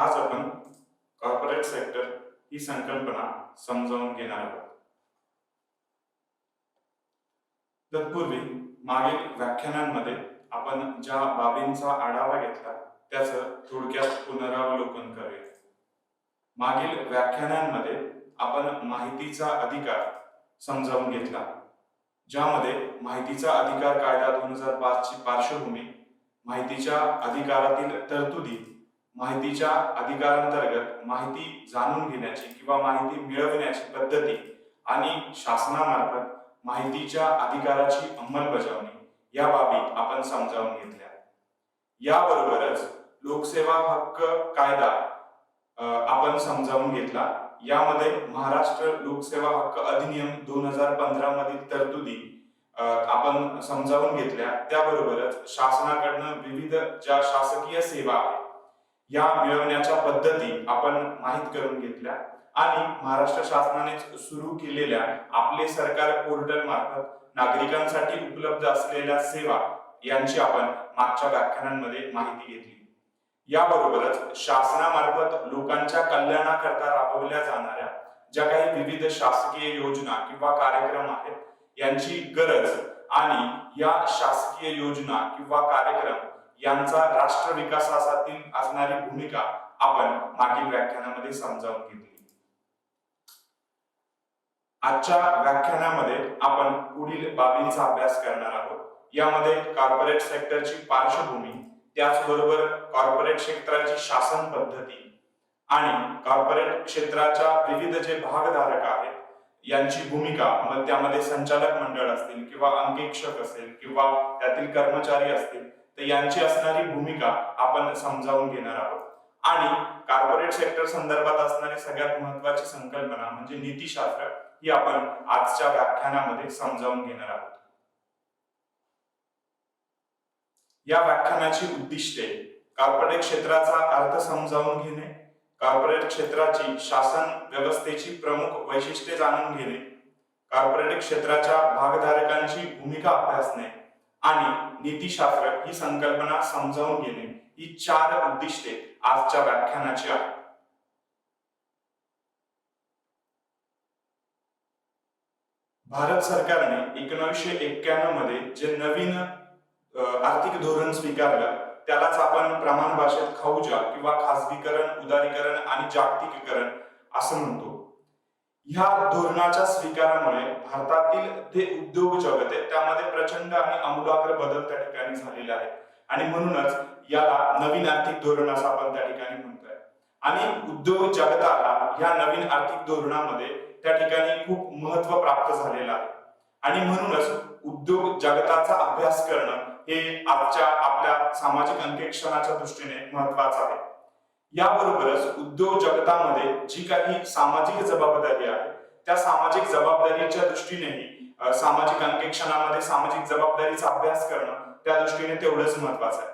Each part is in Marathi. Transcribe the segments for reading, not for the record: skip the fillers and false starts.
आज आपण कॉर्पोरेट सेक्टर ही संकल्पना समजावून घेणार आहोत. तत्पूर्वी मागील व्याख्यानांमध्ये आपण ज्या बाबींचा आढावा घेतला त्याचं थोडक्यात पुनरावलोकन करूया. मागील व्याख्यानांमध्ये आपण माहितीचा अधिकार समजावून घेतला, ज्यामध्ये माहितीचा अधिकार कायदा 2005 ची पार्श्वभूमी, माहितीच्या अधिकारातील तरतुदी, माहितीच्या अधिकारांतर्गत माहिती जाणून घेण्याची किंवा माहिती मिळवण्याची पद्धती आणि शासनामार्फत माहितीच्या अधिकाराची अंमलबजावणी या बाबी आपण समजावून घेतल्या. याबरोबरच लोकसेवा हक्क कायदा आपण समजावून घेतला. यामध्ये महाराष्ट्र लोकसेवा हक्क अधिनियम 2015 मधील तरतुदी आपण समजावून घेतल्या. त्याबरोबरच शासनाकडून विविध ज्या शासकीय सेवा आहेत या मिळवण्याच्या पद्धती आपण माहित करून घेतल्या आणि महाराष्ट्र शासनाने सुरू केलेल्या आपले सरकार पोर्टल मार्फत नागरिकांसाठी उपलब्ध असलेल्या सेवा यांची आपण मागच्या व्याख्यानांमध्ये माहिती घेतली. याबरोबरच शासनामार्फत लोकांच्या कल्याणाकरता राबवल्या जाणाऱ्या ज्या काही विविध शासकीय योजना किंवा कार्यक्रम आहेत यांची गरज आणि या शासकीय योजना किंवा कार्यक्रम यांचा राष्ट्र विकासासाठी असणारी भूमिका आपण मागील व्याख्यानामध्ये समजावून घेतली. आजच्या व्याख्यानामध्ये आपण पुढील बाबींचा अभ्यास करणार आहोत. यामध्ये कॉर्पोरेट सेक्टरची पार्श्वभूमी, त्याचबरोबर कॉर्पोरेट क्षेत्राची शासन पद्धती आणि कॉर्पोरेट क्षेत्राच्या विविध जे भागधारक आहेत यांची भूमिका, मग त्यामध्ये संचालक मंडळ असतील किंवा अंकेक्षक असेल किंवा त्यातील कर्मचारी असतील तर यांची असणारी भूमिका आपण समजावून घेणार आहोत. आणि कॉर्पोरेट सेक्टर संदर्भात असणारी सगळ्यात महत्वाची संकल्पना म्हणजे नीतिशास्त्र ही आपण आजच्या व्याख्यानामध्ये समजावून घेणार आहोत. या व्याख्यानाची उद्दिष्टे: कॉर्पोरेट क्षेत्राचा अर्थ समजावून घेणे, कॉर्पोरेट क्षेत्राची शासन व्यवस्थेची प्रमुख वैशिष्ट्ये जाणून घेणे, कॉर्पोरेट क्षेत्राच्या भागधारकांची भूमिका अभ्यासणे आणि नीतिशास्त्र ही संकल्पना समजावून घेणे ही 4 उद्दिष्टे आजच्या व्याख्यानाची आहेत. भारत सरकारने 1991 मध्ये जे नवीन आर्थिक धोरण स्वीकारलं त्यालाच आपण प्रमाण भाषेत खाऊजा किंवा खासगीकरण, उदारीकरण आणि जागतिकीकरण असं म्हणतो. ह्या धोरणाच्या स्वीकारामुळे भारतातील जे उद्योग जगत आहे त्यामध्ये प्रचंड आणि आमूलाग्र बदल त्या ठिकाणी झालेले आहेत आणि म्हणूनच याला नवीन आर्थिक धोरण असं आपण त्या ठिकाणी म्हणतोय. आणि उद्योग जगताला ह्या नवीन आर्थिक धोरणामध्ये त्या ठिकाणी खूप महत्व प्राप्त झालेलं आहे आणि म्हणूनच उद्योग जगताचा अभ्यास करणं हे आजच्या आपल्या सामाजिक अंकेक्षणाच्या दृष्टीने महत्वाचं आहे. याबरोबरच उद्योग जगतामध्ये जी काही सामाजिक जबाबदारी आहे त्या सामाजिक जबाबदारीच्या दृष्टीनेही सामाजिक अंकेक्षणामध्ये सामाजिक जबाबदारीचा अभ्यास करणं त्या दृष्टीने तेवढंच महत्वाचं आहे.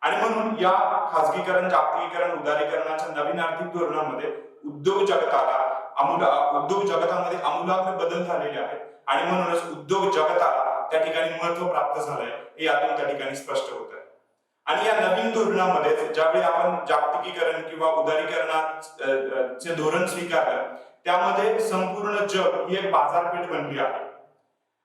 आणि म्हणून या खासगीकरण, जागतिकीकरण, उदारीकरणाच्या नवीन आर्थिक धोरणामध्ये उद्योग जगतामध्ये आमूलाग्र बदल झालेले आहेत आणि म्हणूनच उद्योग जगताला त्या ठिकाणी महत्व प्राप्त झालंय हे यातून त्या ठिकाणी स्पष्ट होत आहे. आणि या नवीन धोरणामध्ये ज्यावेळी आपण जागतिकीकरण किंवा उदारीकरणाचे धोरण स्वीकारलं त्यामध्ये संपूर्ण जग ही एक बाजारपेठ बनली आहे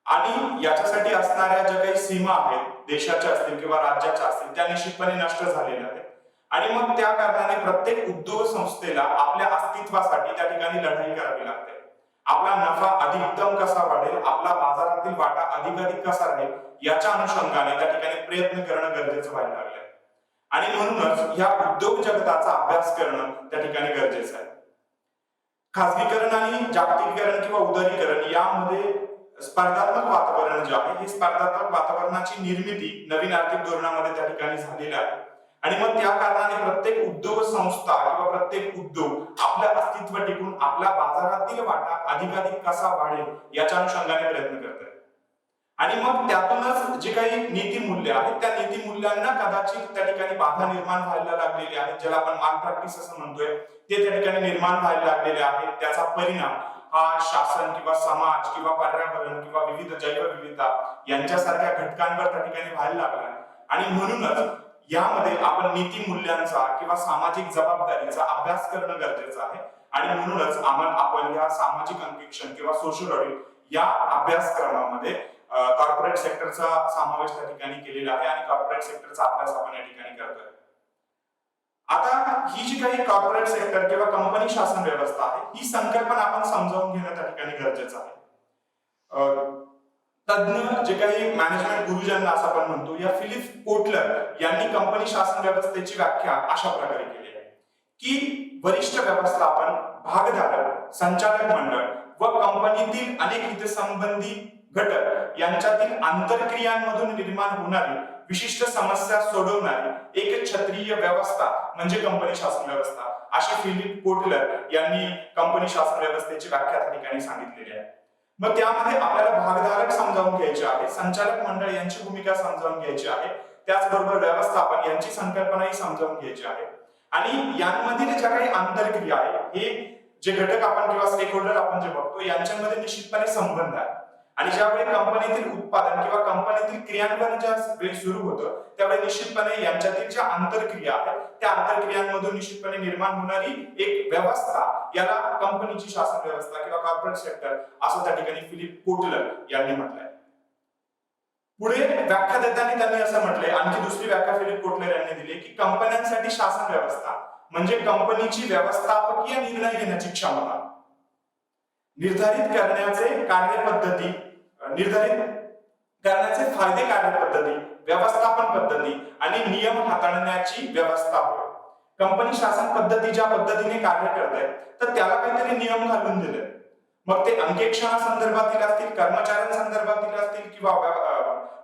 आणि याच्यासाठी असणाऱ्या ज्या काही सीमा आहेत देशाच्या असतील किंवा राज्याच्या असतील त्या निश्चितपणे नष्ट झालेल्या आहेत आणि मग त्या कारणाने प्रत्येक उद्योग संस्थेला आपल्या अस्तित्वासाठी त्या ठिकाणी लढाई करावी लागते. आपला नफा अधिकतम कसा वाढेल, आपला बाजारातील वाटा अधिकाधिक कसा राहील याच्या अनुषंगाने त्या ठिकाणी प्रयत्न करणं गरजेचं व्हायला लागलंय आणि म्हणूनच या उद्योग जगताचा अभ्यास करणं त्या ठिकाणी गरजेचं आहे. खासगीकरण आणि जागतिकीकरण किंवा उदारीकरण यामध्ये स्पर्धात्मक वातावरण जे आहे हे स्पर्धात्मक वातावरणाची निर्मिती नवीन आर्थिक धोरणामध्ये त्या ठिकाणी झालेली आहे आणि मग त्या कारणाने प्रत्येक उद्योग संस्था किंवा प्रत्येक उद्योग आपलं अस्तित्व टिकून आपल्या बाजारातील वाटा अधिकाधिक कसा वाढेल याच्या अनुषंगाने प्रयत्न करतात आणि मग त्यातूनच जे काही नीतिमूल्य आहेत त्या नीतिमूल्यांना कदाचित त्या ठिकाणी बाधा निर्माण व्हायला लागलेली आहे, ज्याला आपण माल प्रॅक्टिस असं म्हणतोय ते त्या ठिकाणी निर्माण व्हायला लागलेले आहेत. त्याचा परिणाम हा शासन किंवा समाज किंवा पर्यावरण किंवा विविध जैवविविधता यांच्यासारख्या घटकांवर त्या ठिकाणी व्हायला लागला आणि म्हणूनच यामध्ये आपण नीती मूल्यांचा किंवा सामाजिक जबाबदारीचा अभ्यास करणं गरजेचं आहे आणि म्हणूनच आपण या सामाजिक अंकेक्षण किंवा सोशल ऑडिट या अभ्यासक्रमामध्ये कॉर्पोरेट सेक्टरचा समावेश त्या ठिकाणी केलेला आहे आणि कॉर्पोरेट सेक्टरचा अभ्यास आपण या ठिकाणी करतोय. आता ही जी काही कॉर्पोरेट सेक्टर किंवा कंपनी शासन व्यवस्था आहे ही संकल्पना आपण समजावून घेणं त्या ठिकाणी गरजेचं आहे. तज्ञ जे काही मॅनेजमेंट गुरुजन असं आपण म्हणतो या फिलिप कोटलर यांनी कंपनी शासन व्यवस्थेची व्याख्या अशा प्रकारे केली आहे की वरिष्ठ व्यवस्थापन, भागधारक, संचालक मंडळ व कंपनीतील अनेक हितसंबंधी घटक यांच्यातील आंतरक्रियांमधून निर्माण होणारी विशिष्ट समस्या सोडवणारी एक छत्रीय व्यवस्था म्हणजे कंपनी शासन व्यवस्था अशी फिलिप कोटलर यांनी कंपनी शासन व्यवस्थेची व्याख्या त्या ठिकाणी सांगितलेली आहे. मग त्यामध्ये आपल्याला भागधारक समजावून घ्यायचे आहे, संचालक मंडळ यांची भूमिका समजावून घ्यायची आहे, त्याचबरोबर व्यवस्थापन यांची संकल्पनाही समजावून घ्यायची आहे आणि यांमधील ज्या काही आंतरक्रिया आहे हे जे घटक आपण किंवा स्टेक होल्डर आपण जे बघतो यांच्यामध्ये निश्चितपणे संबंध आहे आणि ज्यावेळी कंपनीतील उत्पादन किंवा कंपनीतील क्रियान्वयन ज्या वेळी सुरू होतं त्यावेळी निश्चितपणे यांच्यातील ज्या आंतरक्रिया आहेत त्या आंतरक्रियांमधून निश्चितपणे निर्माण होणारी एक व्यवस्था याला कंपनीची शासन व्यवस्था किंवा कॉर्पोरेट सेक्टर असं त्या ठिकाणी फिलिप कोटलर यांनी म्हटलंय. पुढे व्याख्या देताना त्यांनी असं म्हटलंय, आणखी दुसरी व्याख्या फिलिप कोटलर यांनी दिली की कंपन्यांसाठी शासन व्यवस्था म्हणजे कंपनीची व्यवस्थापकीय निर्णय घेण्याची क्षमता, निर्धारित करण्याचे कार्यपद्धती, निर्धारित करण्याचे फायदे कार्यपद्धती, व्यवस्थापन पद्धती आणि नियम हाताळण्याची व्यवस्था होय. कंपनी शासन पद्धती ज्या पद्धतीने कार्य करते तर त्याला काहीतरी नियम घालून दिले, मग ते अंकेक्षणासंदर्भातील असतील, कर्मचाऱ्यांसंदर्भातील असतील किंवा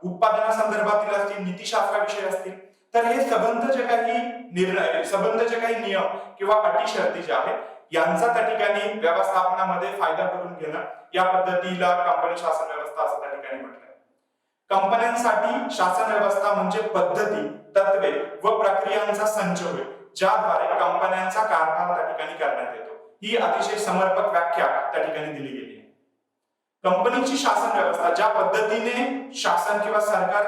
उत्पादनासंदर्भातील असतील, नीतिशास्त्राविषयी असतील, तर हे संबंध जे काही निर्णय, संबंध जे काही नियम किंवा अटी शर्ती जे आहेत यांचा त्या ठिकाणी व्यवस्थापनामध्ये फायदा करून घेणं या पद्धतीला कंपनी शासन व्यवस्था असं त्या ठिकाणी म्हटलंय. कंपन्यांसाठी शासन व्यवस्था म्हणजे पद्धती, तत्वे व प्रक्रियांचा संच होय ज्याद्वारे कंपन्यांचा कारभार त्या ठिकाणी करण्यात येतो. ही अतिशय समर्पक व्याख्या त्या ठिकाणी दिली गेली आहे. कंपनीची शासन व्यवस्था ज्या पद्धतीने शासन किंवा सरकार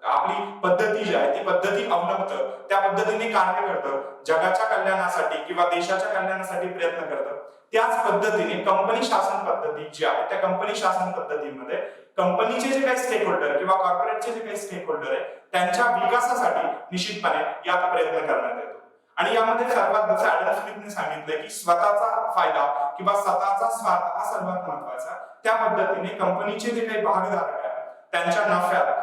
आपली पद्धती जी आहे ती पद्धती अवलंबतं, त्या पद्धतीने कार्य करतं, जगाच्या कल्याणासाठी किंवा देशाच्या कल्याणासाठी प्रयत्न करतं, त्याच पद्धतीने कंपनी शासन पद्धती जी आहे त्या कंपनी शासन पद्धतीमध्ये कंपनीचे जे काही स्टेक होल्डर किंवा कॉर्पोरेटचे जे काही स्टेक होल्डर आहे त्यांच्या विकासासाठी निश्चितपणे यात प्रयत्न करण्यात येतो. आणि यामध्ये सर्वात जसं ॲडम स्मिथने सांगितलं की स्वतःचा फायदा किंवा स्वतःचा स्वार्थ हा सर्वात महत्वाचा, त्या पद्धतीने कंपनीचे जे काही भागधारक आहेत त्यांच्या नफ्यात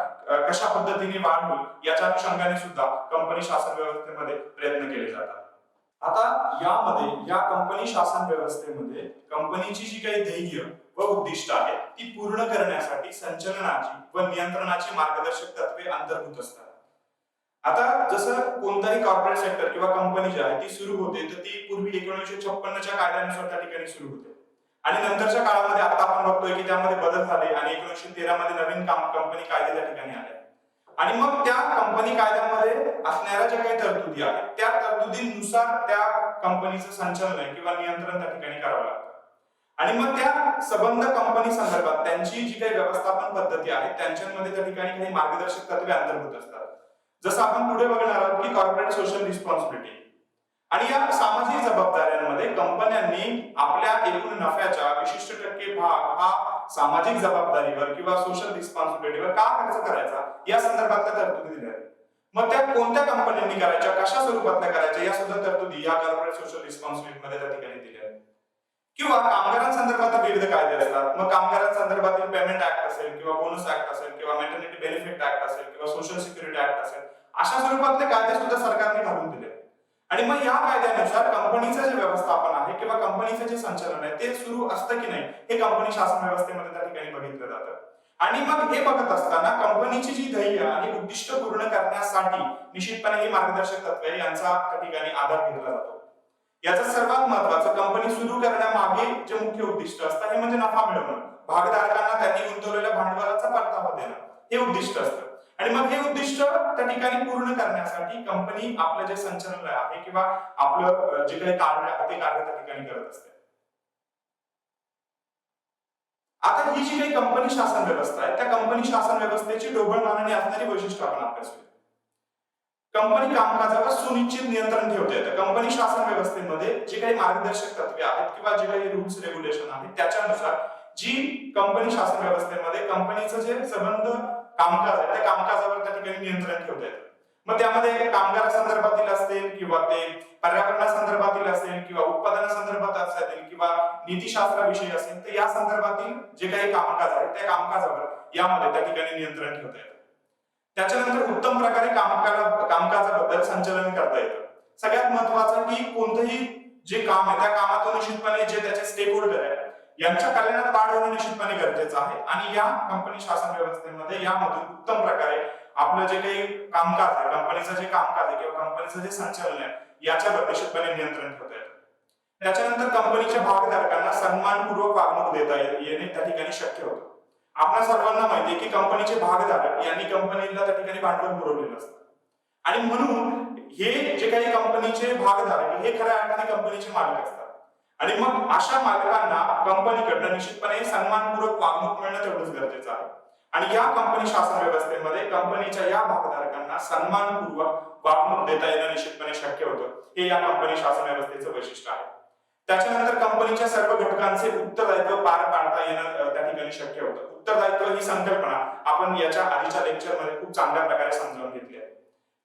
कशा पद्धतीने वाढ होईल याच्या अनुषंगाने सुद्धा कंपनी शासन व्यवस्थेमध्ये प्रयत्न केले जातात. आता यामध्ये या कंपनी शासन व्यवस्थेमध्ये कंपनीची जी काही ध्येय व उद्दिष्ट आहेत ती पूर्ण करण्यासाठी संचलनाची व नियंत्रणाची मार्गदर्शक तत्वे अंतर्भूत असतात. आता जसं कोणताही कॉर्पोरेट सेक्टर किंवा कंपनी जी आहे ती सुरू होते तर ती पूर्वी 1956 कायद्यानुसार त्या ठिकाणी सुरू होते आणि नंतरच्या काळामध्ये आता आपण बघतोय की त्यामध्ये बदल झाले आणि 1913 मध्ये नवीन कंपनी कायदे त्या ठिकाणी आले आणि मग त्या कंपनी कायद्यामध्ये असणाऱ्या ज्या काही तरतुदी आहेत त्या तरतुदीनुसार त्या कंपनीचं संचालन किंवा नियंत्रण त्या ठिकाणी करावं लागतं आणि मग त्या संबंध कंपनी संदर्भात त्यांची जी काही व्यवस्थापन पद्धती आहे त्यांच्यामध्ये त्या ठिकाणी काही मार्गदर्शक तत्वे अंतर्भूत असतात. जसं आपण पुढे बघणार आहोत की कॉर्पोरेट सोशल रिस्पॉन्सिबिलिटी आणि या सामाजिक जबाबदाऱ्यांमध्ये कंपन्यांनी आपल्या एकूण नफ्याच्या विशिष्ट टक्के भाग हा सामाजिक जबाबदारीवर किंवा सोशल रिस्पॉन्सिबिलिटीवर का खर्च करायचा या संदर्भातल्या तरतुदी दिल्या आहेत. मग त्या कोणत्या कंपन्यांनी करायच्या, कशा स्वरूपातल्या करायच्या या सुद्धा तरतुदी या कॉर्पोरेट सोशल रिस्पॉन्सिबिलिटी मध्ये त्या ठिकाणी दिल्या आहेत. किंवा कामगारांसंदर्भात विविध कायदे असतात, मग कामगारांसंदर्भातील पेमेंट ऍक्ट असेल किंवा बोनस ऍक्ट असेल किंवा मॅटर्निटी बेनिफिट ऍक्ट असेल किंवा सोशल सिक्युरिटी ऍक्ट असेल, अशा स्वरूपातले कायदे सुद्धा सरकारने घालून दिले आणि मग या कायद्यानुसार कंपनीचं जे व्यवस्थापन आहे किंवा कंपनीचं जे संचालन आहे ते सुरू असतं की नाही हे कंपनी शासन व्यवस्थेमध्ये त्या ठिकाणी बघितलं जातं. आणि मग हे बघत असताना कंपनीची जी ध्येय आणि उद्दिष्ट पूर्ण करण्यासाठी निश्चितपणे ही मार्गदर्शक तत्वे यांचा त्या ठिकाणी आधार घेतला जातो. याचं सर्वात महत्वाचं कंपनी सुरू करण्यामागे जे मुख्य उद्दिष्ट असतं हे म्हणजे नफा मिळवणं, भागधारकांना त्यांनी गुंतवलेल्या भांडवलाचा परतावा देणं हे उद्दिष्ट असतं आणि मग हे उद्दिष्ट त्या ठिकाणी पूर्ण करण्यासाठी कंपनी आपलं जे संचालन आहे किंवा आपलं जे काही कार्य आहे ते कार्य त्या ठिकाणी करत असते. आता ही जी काही कंपनी शासन व्यवस्था आहे त्या कंपनी शासन व्यवस्थेची ढोबळमानाने असणारी वैशिष्ट्य आपण अभ्यासूया. कंपनी कामकाजावर सुनिश्चित नियंत्रण ठेवता येतं. कंपनी शासन व्यवस्थेमध्ये जे काही मार्गदर्शक तत्वे आहेत किंवा जे काही रूल्स रेग्युलेशन आहेत त्याच्यानुसार जी कंपनी शासन व्यवस्थेमध्ये कंपनीचं जे संबंध कामकाज आहे त्या कामकाजावर त्या ठिकाणी नियंत्रण ठेवता येतं. मग त्यामध्ये कामगारासंदर्भातील असतील किंवा ते पर्यावरणासंदर्भातील असेल किंवा उत्पादनासंदर्भात असेल किंवा नीतिशास्त्राविषयी असेल तर या संदर्भातील जे काही कामकाज आहे त्या कामकाजावर यामध्ये त्या ठिकाणी नियंत्रण ठेवता येतं. त्याच्यानंतर उत्तम प्रकारे कामकाजाबद्दल संचालन करता येतं. सगळ्यात महत्वाचं की कोणतंही जे काम आहे त्या कामातून निश्चितपणे जे त्याचे स्टेक होल्डर आहे यांच्या कल्याणात वाढ होणं निश्चितपणे गरजेचं आहे आणि या कंपनी शासन व्यवस्थेमध्ये यामधून उत्तम प्रकारे आपलं जे काही कामकाज आहे कंपनीचं जे कामकाज आहे किंवा कंपनीचं जे संचालन आहे याच्यावर निश्चितपणे नियंत्रण ठेवता येतं. त्याच्यानंतर कंपनीच्या भागधारकांना सन्मानपूर्वक वागणूक देता येणे त्या ठिकाणी शक्य होतं. आपल्या सर्वांना माहिती आहे की कंपनीचे भागधारक यांनी कंपनीला त्या ठिकाणी भांडवल पुरवलेलं असतं आणि म्हणून हे जे काही कंपनीचे भागधारक हे खऱ्या अर्थाने कंपनीचे मालक असतात आणि मग अशा मालकांना कंपनीकडनं निश्चितपणे सन्मानपूर्वक वागणूक मिळणं तेवढंच गरजेचं आहे आणि या कंपनी शासन व्यवस्थेमध्ये कंपनीच्या या भागधारकांना सन्मानपूर्वक वागणूक देता येणं निश्चितपणे शक्य होतं. हे या कंपनी शासन व्यवस्थेचं वैशिष्ट्य आहे. त्याच्यानंतर कंपनीच्या सर्व घटकांचे उत्तरदायित्व पार पाडता येणं त्या ठिकाणी शक्य होतं. उत्तरदायित्व ही संकल्पना आपण याच्या आधीच्या लेक्चरमध्ये खूप चांगल्या प्रकारे समजावून घेतली आहे.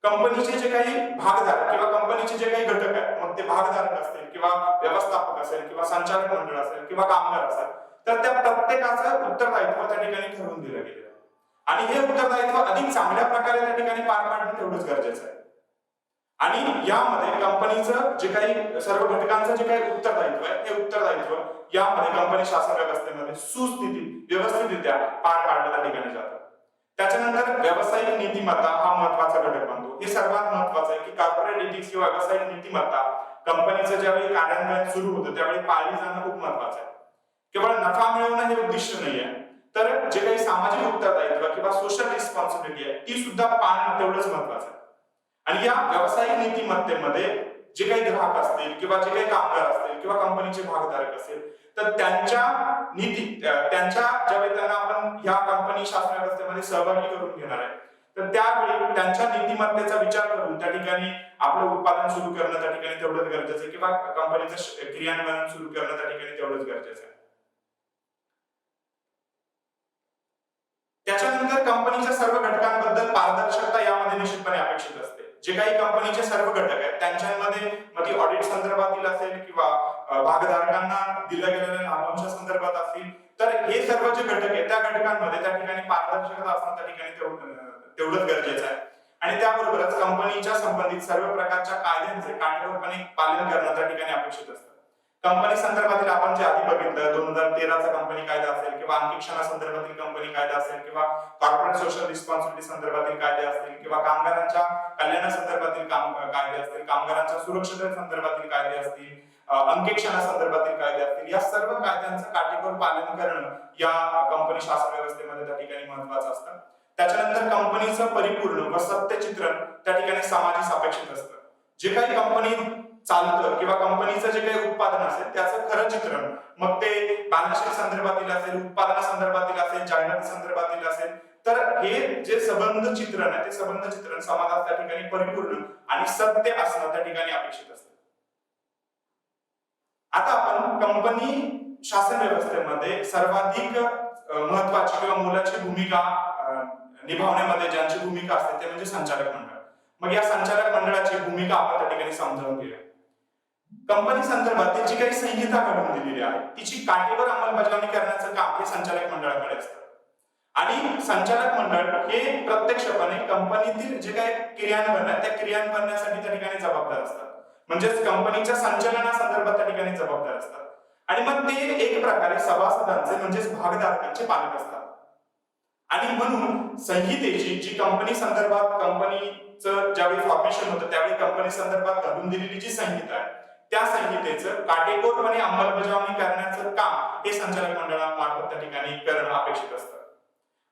कंपनीचे जे काही भागधारक किंवा कंपनीचे जे काही घटक आहेत मग ते भागधारक असतील किंवा व्यवस्थापक असेल किंवा संचालक मंडळ असेल किंवा कामगार असेल तर त्या प्रत्येकाचं उत्तरदायित्व त्या ठिकाणी ठरवून दिलं गेलं आणि हे उत्तरदायित्व अधिक चांगल्या प्रकारे त्या ठिकाणी पार पाडणं तेवढंच गरजेचं आहे आणि यामध्ये कंपनीचं जे काही सर्व घटकांचं जे काही उत्तरदायित्व आहे हे उत्तरदायित्व यामध्ये कंपनी शासन व्यवस्थेमध्ये सुस्थितीत व्यवस्थितरित्या पार पाडलं त्या ठिकाणी जातं. त्याच्यानंतर व्यावसायिक नीतिमत्ता हा महत्वाचा घटक बनतो. हे सर्वात महत्वाचं आहे की कॉर्पोरेट एथिक्स किंवा व्यावसायिक नीतिमत्ता कंपनीचं ज्यावेळी कार्यान्वयन सुरू होतं त्यावेळी पाळली जाणं खूप महत्वाचं आहे. केवळ नफा मिळवणं हे उद्दिष्ट नाहीये तर जे काही सामाजिक उत्तरदायित्व किंवा सोशल रिस्पॉन्सिबिलिटी आहे ती सुद्धा पाळणं तेवढंच महत्वाचं आहे. आणि या व्यावसायिक नीतिमत्तेमध्ये जे काही ग्राहक असतील किंवा जे काही कामगार असतील किंवा कंपनीचे भागधारक असतील तर त्यांच्या ज्यावेळी त्यांना आपण या कंपनी शासन व्यवस्थेमध्ये सहभागी करून घेणार आहे तर त्यावेळी त्यांच्या नीतिमत्तेचा विचार करून त्या ठिकाणी आपलं उत्पादन सुरू करणं त्या ठिकाणी तेवढंच गरजेचं आहे किंवा कंपनीचं क्रियान्वयन सुरू करणं त्या ठिकाणी तेवढंच गरजेचं आहे. त्याच्यानंतर कंपनीच्या सर्व घटकांबद्दल पारदर्शकता यामध्ये निश्चितपणे अपेक्षित असते. जे काही कंपनीचे सर्व घटक आहेत त्यांच्यामध्ये मग ती ऑडिट संदर्भातील असेल किंवा भागधारकांना दिल्या गेलेल्या लाभांशा संदर्भात असतील तर हे सर्व जे घटक आहेत त्या घटकांमध्ये त्या ठिकाणी पारदर्शकता असणं त्या ठिकाणी तेवढंच गरजेचं आहे आणि त्याबरोबरच कंपनीच्या संबंधित सर्व प्रकारच्या कायद्यांचे काटेकोरपणे पालन करणं त्या ठिकाणी अपेक्षित असतं. कंपनी संदर्भातील आपण जे आधी बघितलं 2013चा कंपनी कायदा असेल किंवा अंकीक्षणा संदर्भातील कंपनी कायदा असेल किंवा कॉर्पोरेट सोशल रिस्पॉन्सिबिलिटी संदर्भातील कायदे असतील किंवा कामगारांच्या कल्याणासंदर्भातील कायदे असतील कामगारांच्या सुरक्षितते संदर्भातील कायदे असतील अंकीक्षणा संदर्भातील कायदे असतील या सर्व कायद्यांचं काटेकोर पालन करणं या कंपनी शासन व्यवस्थेमध्ये त्या ठिकाणी महत्वाचं असतं. त्याच्यानंतर कंपनीचं परिपूर्ण व सत्य चित्रण त्या ठिकाणी समाजास अपेक्षित असतं. जे काही कंपनी चालतं किंवा कंपनीचं जे काही उत्पादन असेल त्याचं खरं चित्रण मग ते बॅलन्स शीट संदर्भातील असेल उत्पादना संदर्भातील असेल जाहिराती संदर्भातील असेल तर हे जे संबंध चित्रण आहे ते संबंध चित्रण समाजात त्या ठिकाणी परिपूर्ण आणि सत्य असणं त्या ठिकाणी अपेक्षित असतं. आता आपण कंपनी शासन व्यवस्थेमध्ये सर्वाधिक महत्वाची किंवा मोलाची भूमिका निभावण्यामध्ये ज्यांची भूमिका असते ते म्हणजे संचालक मंडळ. मग या संचालक मंडळाची भूमिका आपण त्या ठिकाणी समजावून घेऊया. कंपनी संदर्भात जी काही संहिता घडवून दिलेली आहे तिची काटेकोर अंमलबजावणी करण्याचं काम हे संचालक मंडळाकडे असतं आणि संचालक मंडळ हे प्रत्यक्षपणे कंपनीतील जे काही क्रियान्वयन आहे त्या क्रियान्वयनासाठी त्या ठिकाणी जबाबदार असतात. म्हणजेच कंपनीच्या संचालनासंदर्भात त्या ठिकाणी जबाबदार असतात आणि मग ते एक प्रकारे सभासदांचे म्हणजेच भागधारकांचे पालक असतात आणि म्हणून संहितेची जी कंपनी संदर्भात कंपनीचं ज्यावेळी फॉर्मेशन होतं त्यावेळी कंपनी संदर्भात घालून दिलेली जी संहिता आहे त्या संहितेचं काटेकोरपणे अंमलबजावणी करण्याचं काम हे संचालक मंडळामार्फत त्या ठिकाणी करणं अपेक्षित असतं.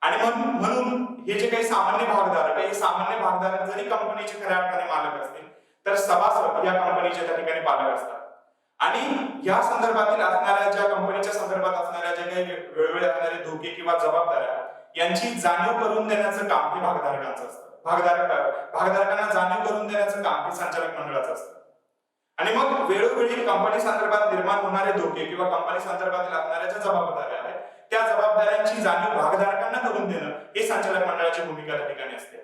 आणि म्हणून हे जे काही सामान्य भागधारक आहे हे सामान्य भागधारक जरी कंपनीचे खऱ्या अर्थाने मालक असतील तर सभासद या कंपनीचे त्या ठिकाणी पालक असतात आणि या संदर्भातील असणाऱ्या ज्या कंपनीच्या संदर्भात असणाऱ्या जे काही वेगवेगळे असणारे धोके किंवा जबाबदाऱ्या यांची जाणीव करून देण्याचं काम हे भागधारकांचं असतं. भागधारकांना जाणीव करून देण्याचं काम हे संचालक मंडळाचं असतं. आणि मग वेळोवेळी कंपनी संदर्भात निर्माण होणारे धोके किंवा कंपनी संदर्भातील असणाऱ्या ज्या जबाबदाऱ्या आहेत त्या जबाबदाऱ्यांची जाणीव भागधारकांना करून देणं हे संचालक मंडळाची भूमिका त्या ठिकाणी असते.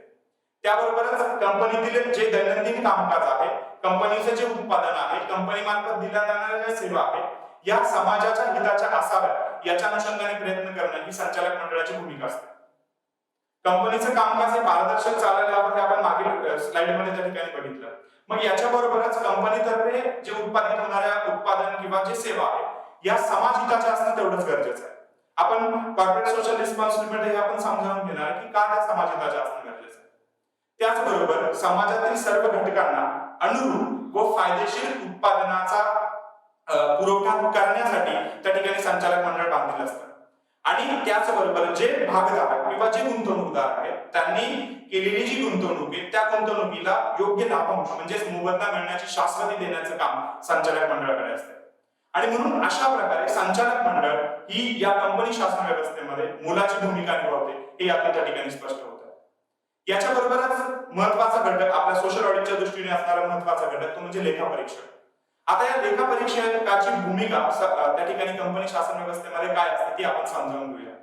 त्याबरोबरच कंपनीतील जे दैनंदिन कामकाज आहे, कंपनीचं जे उत्पादन आहे, कंपनी मार्फत दिल्या जाणाऱ्या ज्या सेवा आहेत या समाजाच्या हिताच्या असाव्यात याच्या अनुषंगाने प्रयत्न करणं ही संचालक मंडळाची भूमिका असते. कंपनीचं कामकाज हे पारदर्शक चालायला हवं हे आपण मागील स्लाइडमध्ये त्या ठिकाणी बघितलं. मग याच्या बरोबरच कंपनीतर्फे जे उत्पादित होणाऱ्या उत्पादन किंवा जे सेवा आहे या समाज हिताच्या असणं तेवढंच गरजेचं आहे. आपण कॉर्पोरेट सोशल रिस्पॉन्सिबिलिटी हे आपण समजावून घेणार की का त्या समाज हिताच्या असणं गरजेचं आहे. त्याचबरोबर समाजातील सर्व घटकांना अनुरूप व फायदेशीर उत्पादनाचा पुरवठा करण्यासाठी त्या ठिकाणी संचालक मंडळ बांधलेलं असतं. आणि त्याचबरोबर जे भागधारक किंवा जे गुंतवणूकदार आहेत त्यांनी केलेली जी गुंतवणूक आहे त्या गुंतवणुकीला योग्य लाभांश म्हणजेच मोबदला मिळण्याची शाश्वती देण्याचं काम संचालक मंडळाकडे असते. आणि म्हणून अशा प्रकारे संचालक मंडळ ही या कंपनी शासन व्यवस्थेमध्ये मोलाची भूमिका निभावते हे यातून त्या ठिकाणी स्पष्ट होतं. याच्या बरोबरच महत्वाचा घटक आपल्या सोशल ऑडिटच्या दृष्टीने असणारा महत्वाचा घटक तो म्हणजे लेखापरीक्षक. आता या लेखापरीक्षकाची भूमिका त्या ठिकाणी कंपनी शासन व्यवस्थेमध्ये काय असते ती आपण समजावून घेऊया.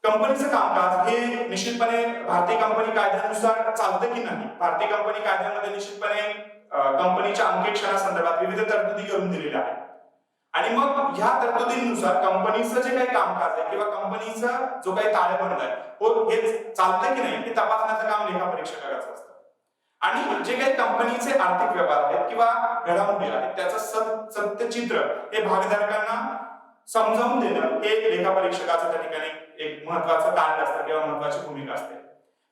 कंपनीचं कामकाज हे निश्चितपणे भारतीय कंपनी कायद्यानुसार चालतं की नाही. भारतीय कंपनी कायद्यामध्ये निश्चितपणे कंपनीच्या अंकेक्षणासंदर्भात विविध तरतुदी करून दिलेल्या आहेत. आणि मग ह्या तरतुदींनुसार कंपनीचं जे काही कामकाज आहे किंवा कंपनीचा जो काही ताळेबंद आहे हे चालतं की नाही हे तपासण्याचं काम लेखापरीक्षकाचं असतं. आणि जे काही कंपनीचे आर्थिक व्यवहार आहेत किंवा घडामोडी आहेत त्याचं सत्य चित्र हे भागधारकांना समजावून देणं हे लेखापरीक्षकाचं त्या ठिकाणी एक महत्वाचं कार्य असतं किंवा महत्वाची भूमिका असते.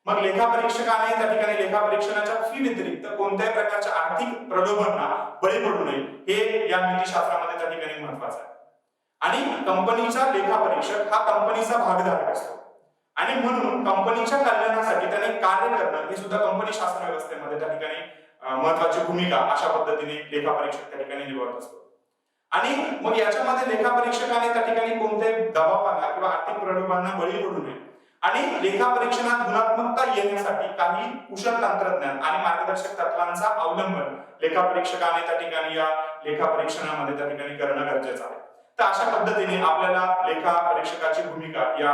मग लेखापरीक्षकाने त्या ठिकाणी लेखापरीक्षणाच्या फी व्यतिरिक्त कोणत्याही प्रकारच्या आर्थिक प्रलोभनांना बळी पडू नये हे या नीतिशास्त्रामध्ये त्या ठिकाणी महत्वाचं आहे. आणि कंपनीचा लेखापरीक्षक हा कंपनीचा भागधारक असतो आणि म्हणून कंपनीच्या कल्याणासाठी त्याने कार्य करणं हे सुद्धा कंपनी शासन व्यवस्थेमध्ये त्या ठिकाणी महत्वाची भूमिका अशा पद्धतीने लेखापरीक्षक त्या ठिकाणी निभावत असतो. आणि मग याच्यामध्ये लेखापरीक्षकाने त्या ठिकाणी कोणत्याही दबावाला किंवा आर्थिक प्रलोभांना बळी पडू नये आणि लेखापरीक्षणात गुणात्मकता येण्यासाठी काही कुशल तंत्रज्ञान आणि मार्गदर्शक तत्वांचा अवलंबन लेखापरीक्षकाने त्या ठिकाणी या लेखापरीक्षणामध्ये त्या ठिकाणी करणं गरजेचं आहे. तर अशा पद्धतीने आपल्याला लेखापरीक्षकाची भूमिका या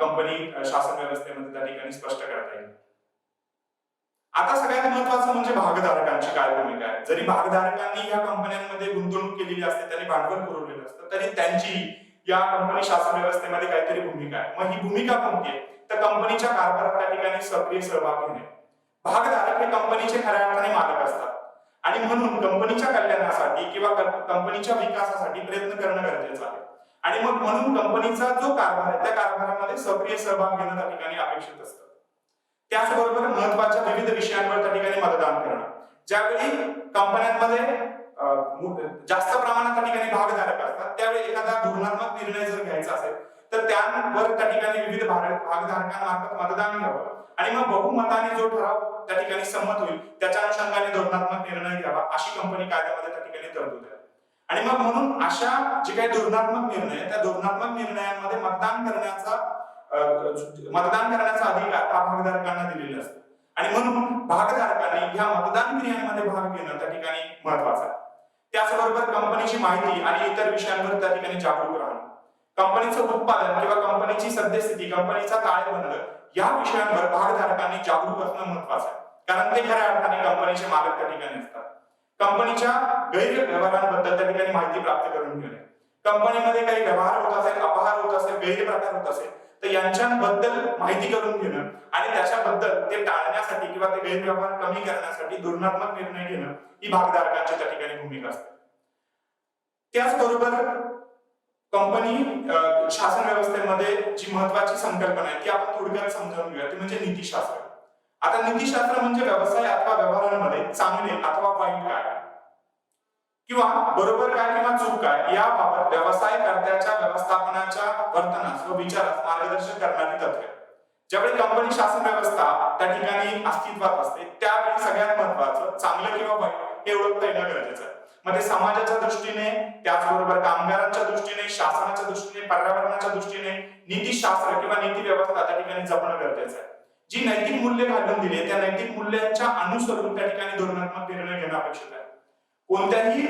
कंपनी शासन व्यवस्थेमध्ये त्या ठिकाणी स्पष्ट करता येईल. आता सगळ्यात महत्वाचं म्हणजे भागधारकांची काय भूमिका आहे. जरी भागधारकांनी या कंपन्यांमध्ये गुंतवणूक केलेली असते, त्यांनी भांडवल पुरवलेलं असतं, तरी त्यांची या कंपनी शासन व्यवस्थेमध्ये काहीतरी भूमिका आहे. मग ही भूमिका कोणती आहे तर कंपनीच्या कारभारात त्या ठिकाणी सक्रिय सहभाग घेणे. भागधारक हे कंपनीचे खऱ्या अर्थाने मालक असतात आणि म्हणून कंपनीच्या कल्याणासाठी किंवा कंपनीच्या विकासासाठी प्रयत्न करणं गरजेचं आहे. आणि मग म्हणून कंपनीचा जो कारभार आहे त्या कारभारामध्ये सक्रिय सहभाग घेणं त्या ठिकाणी अपेक्षित असतं. त्याचबरोबर महत्वाच्या विविध विषयांवर त्या ठिकाणी मतदान करणं. ज्यावेळी कंपन्यांमध्ये जास्त प्रमाणात त्या ठिकाणी भागधारक असतात त्यावेळी एखादा धोरणात्मक निर्णय जर घ्यायचा असेल तर त्यावर त्या ठिकाणी विविध भागधारकांमार्फत मतदान घ्यावं आणि मग बहुमताने जो ठराव त्या ठिकाणी संमत होईल त्याच्या अनुषंगाने धोरणात्मक निर्णय घ्यावा अशी कंपनी कायद्यामध्ये त्या ठिकाणी तरतूद आहे. आणि मग म्हणून अशा जे काही धोरणात्मक निर्णय त्या धोरणात्मक निर्णयांमध्ये मतदान करण्याचा अधिकार हा भागधारकांना दिलेला असतो. आणि म्हणून भागधारकांनी ह्या मतदान क्रियांमध्ये भाग घेणं त्या ठिकाणी महत्वाचं आहे. त्याचबरोबर कंपनीची माहिती आणि इतर विषयांवर त्या ठिकाणी जागरूक राहणं, कंपनीचं उत्पादन किंवा कंपनीची सद्यस्थिती, कंपनीचा ताळेबंद या विषयांवर भागधारकांनी जागरूक असणं महत्वाचं आहे. कारण ते खऱ्या अर्थाने कंपनीचे मालक त्या ठिकाणी असतात. कंपनीच्या गैरव्यवहारांबद्दल त्या ठिकाणी माहिती प्राप्त करून घेणे, कंपनीमध्ये काही व्यवहार होत असेल, अपहार होत असेल, गैरप्रकार होत असेल तर यांच्याबद्दल माहिती करून घेणं आणि त्याच्याबद्दल ते टाळण्यासाठी किंवा ते गैरव्यवहार कमी करण्यासाठी धोरणात्मक निर्णय घेणं ही भागधारकांची त्या ठिकाणी भूमिका असते. त्याचबरोबर कंपनी शासन व्यवस्थेमध्ये जी महत्वाची संकल्पना आहे ती आपण थोडक्यात समजावून घेऊया, ती म्हणजे नीतिशास्त्र. आता नीतिशास्त्र म्हणजे व्यवसाय अथवा व्यवहारांमध्ये चांगले अथवा वाईट काय किंवा बरोबर काय किंवा चूक काय याबाबत व्यवसायकर्त्याच्या व्यवस्थापनाच्या वर्तनास व विचारास मार्गदर्शन करणारी तत्त्वे. ज्यावेळी कंपनी शासन व्यवस्था त्या ठिकाणी अस्तित्वात असते त्यावेळी सगळ्यात महत्वाचं चांगलं किंवा वाईट हे ओळखता येणं गरजेचं आहे. मग ते समाजाच्या दृष्टीने, त्याचबरोबर कामगारांच्या दृष्टीने, शासनाच्या दृष्टीने, पर्यावरणाच्या दृष्टीने नीतिशास्त्र किंवा नीती व्यवस्था त्या ठिकाणी जपणं गरजेचं आहे. जी नैतिक मूल्य घालून दिली त्या नैतिक मूल्यांच्या अनुसरून त्या ठिकाणी धोरणात्मक निर्णय घेणं अपेक्षित आहे. कोणत्याही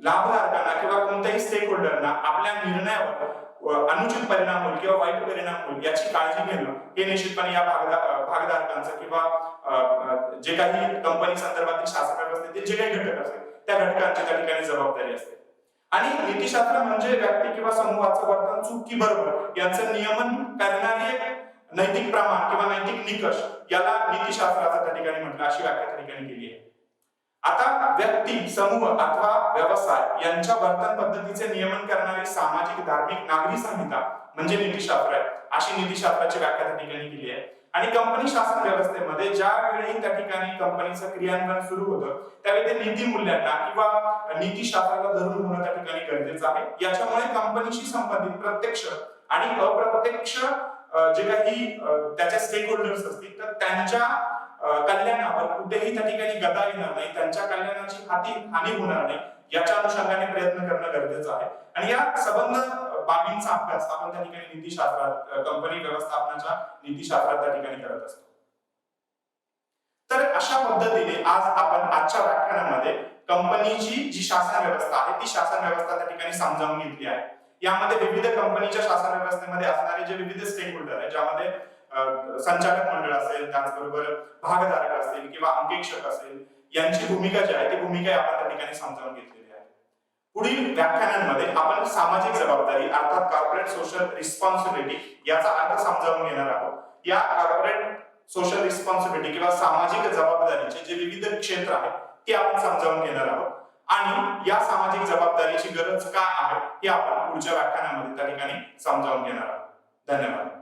लाभधारकांना किंवा कोणत्याही स्टेक होल्डरना आपल्या निर्णयावर अनुचित परिणाम होईल किंवा वाईट परिणाम होईल याची काळजी घेणं हे निश्चितपणे या भागधारकांचं किंवा जे काही कंपनी संदर्भातील शासन व्यवस्थेतील जे काही घटक असतील त्या घटकांची त्या ठिकाणी जबाबदारी असते. आणि नीतिशास्त्र म्हणजे व्यक्ती किंवा समूहाचं वर्तन चूक की बरोबर यांचं नियमन करणारी एक नैतिक प्रमाण किंवा नैतिक निकष याला नीतिशास्त्राचं त्या ठिकाणी म्हटलं अशी व्याख्या त्या ठिकाणी केली आहे. आता व्यक्ती, समूह अथवा व्यवसाय यांच्या वर्तन पद्धतीचे नियमन करणारी सामाजिक, धार्मिक, नागरी संहिता म्हणजे नीतिशास्त्र आहे अशी नीतिशास्त्राची व्याख्या त्या ठिकाणी केली आहे. आणि कंपनी शासन व्यवस्थेमध्ये ज्या वेळी त्या ठिकाणी कंपनीचं क्रियान्वयन सुरू होतं त्यावेळी ते नीती मूल्यांना किंवा नीतिशास्त्राला धरून होणं त्या ठिकाणी गरजेचं आहे. याच्यामुळे कंपनीशी संबंधित प्रत्यक्ष आणि अप्रत्यक्ष जे काही त्याच्या स्टेक होल्डर्स असतील तर त्यांच्या कल्याणावर कुठेही त्या ठिकाणी गदा येणार नाही, त्यांच्या कल्याणाची हानी होणार नाही याच्या अनुषंगाने प्रयत्न करणं गरजेचं आहे. आणि या संबंध बाबींचा अभ्यास आपण त्या ठिकाणी नीतिशास्त्रात, कंपनी व्यवस्थापनाच्या नीतिशास्त्रात त्या ठिकाणी करत असतो. तर अशा पद्धतीने आज आपण आजच्या व्याख्यानामध्ये कंपनीची जी शासन व्यवस्था आहे ती शासन व्यवस्था त्या ठिकाणी समजावून घेतली आहे. यामध्ये विविध कंपनीच्या शासन व्यवस्थेमध्ये असणारे जे विविध स्टेक होल्डर आहेत ज्यामध्ये संचालक मंडळ असेल, त्याचबरोबर भागधारक असतील किंवा अंकेक्षक असेल यांची भूमिका जी आहे ती भूमिका आपण त्या ठिकाणी समजावून घेतलेली आहे. पुढील व्याख्यानांमध्ये आपण सामाजिक जबाबदारी अर्थात कॉर्पोरेट सोशल रिस्पॉन्सिबिलिटी याचा अर्थ समजावून घेणार आहोत. या कॉर्पोरेट सोशल रिस्पॉन्सिबिलिटी किंवा सामाजिक जबाबदारीचे जे विविध क्षेत्र आहेत ते आपण समजावून घेणार आहोत आणि या सामाजिक जबाबदारीची गरज का आहे हे आपण पुढच्या व्याख्यानामध्ये त्या ठिकाणी समजावून घेणार आहोत. धन्यवाद.